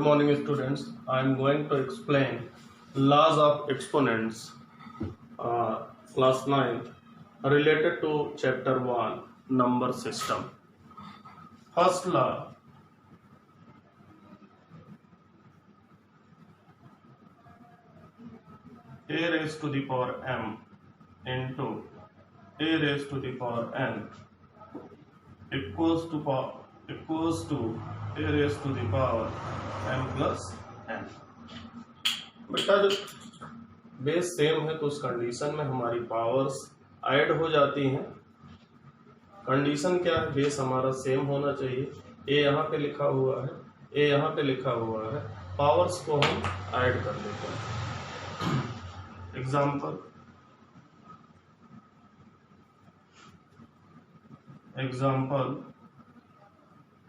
Good morning, students. I am going to explain laws of exponents, class 9th, related to chapter 1, number system. First law. A raised to the power m into a raised to the power n equals to a raised to the power m plus n. बेटा जब base same है तो उस condition में हमारी powers add हो जाती हैं। कंडीशन क्या है? बेस हमारा सेम होना चाहिए। ए यहाँ पे लिखा हुआ है, ए यहाँ पे लिखा हुआ है, पावर्स को हम ऐड कर लेते हैं। Example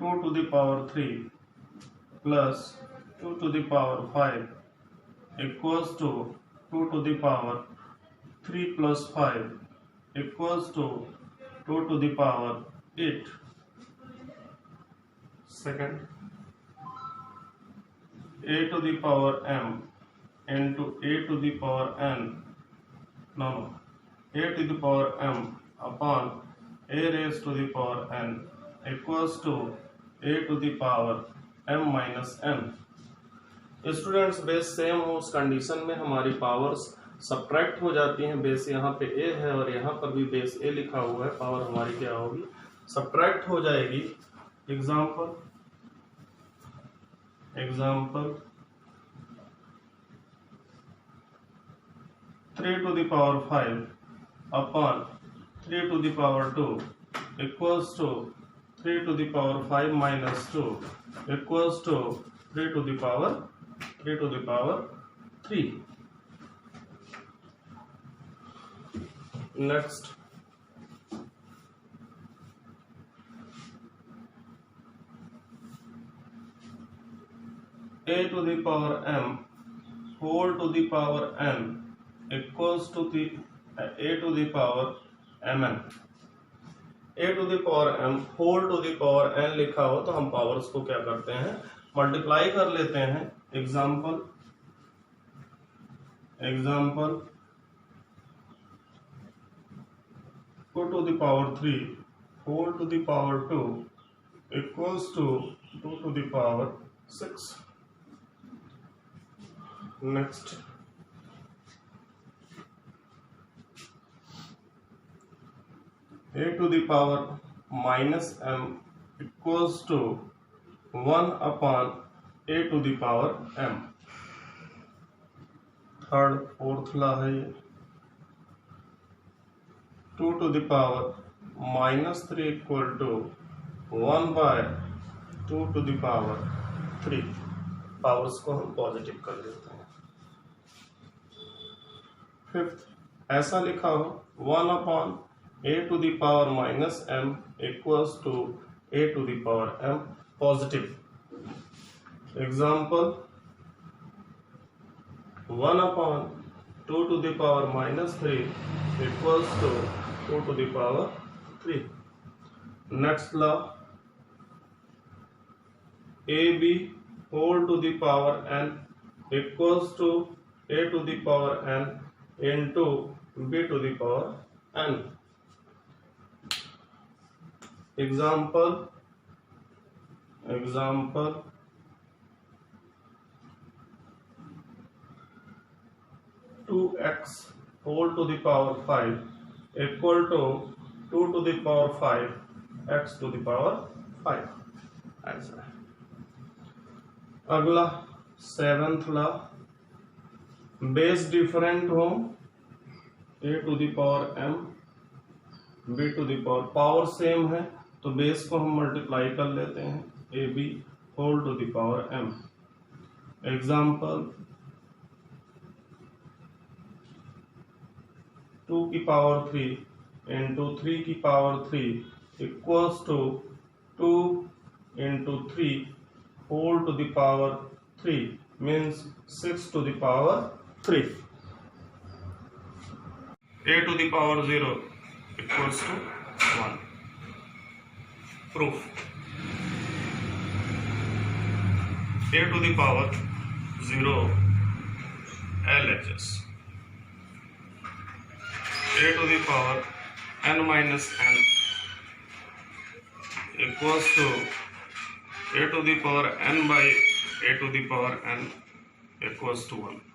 2 to the power 3 plus 2 to the power 5 equals to 2 to the power 3 plus 5 equals to 2 to the power 8. Second, a to the power m into a to the power n, a to the power m upon a raised to the power n equals to a to the power m minus n. Students base same हो उस condition में हमारी powers subtract हो जाती हैं। Base यहाँ पे ए है और यहाँ पर भी बेस ए लिखा हुआ है, पावर हमारी क्या होगी? सब्ट्रैक्ट हो जाएगी। Example 3 to the power 5 upon 3 to the power 2 equals to 3 to the power 5 minus 2 equals to 3 to the power 3. Next, a to the power m whole to the power n equals to the a to the power mn. a to the power m whole to the power n लिखा हो तो हम powers को क्या करते हैं? Multiply कर लेते हैं। Example 2 to the power 3 whole to the power 2 equals to 2 to the power 6. Next, a to the power minus m equals to 1 upon a to the power m. Fourth ला है ये 2 to the power minus 3 equal to 1 by 2 to the power 3. Powers को हम positive कर देते हैं। Fifth, ऐसा लिखा हो 1 upon a to the power minus m equals to a to the power m positive. Example 1 upon 2 to the power minus 3 equals to 2 to the power 3. Next law, ab whole to the power n equals to a to the power n into b to the power n. Example 2x whole to the power 5 equal to 2 to the power 5 x to the power 5. ऐसा है। अगला 7th ला, base different हो a to the power m b to the power, power same है तो base को हम multiply कर लेते हैं। ab whole to the power m. Example 2 की पावर 3 into 3 की power 3 equals to 2 into 3 whole to the power 3 means 6 to the power 3. a to the power 0 equals to 1. Proof. a to the power 0 LHS, a to the power n minus n equals to a to the power n by a to the power n equals to 1.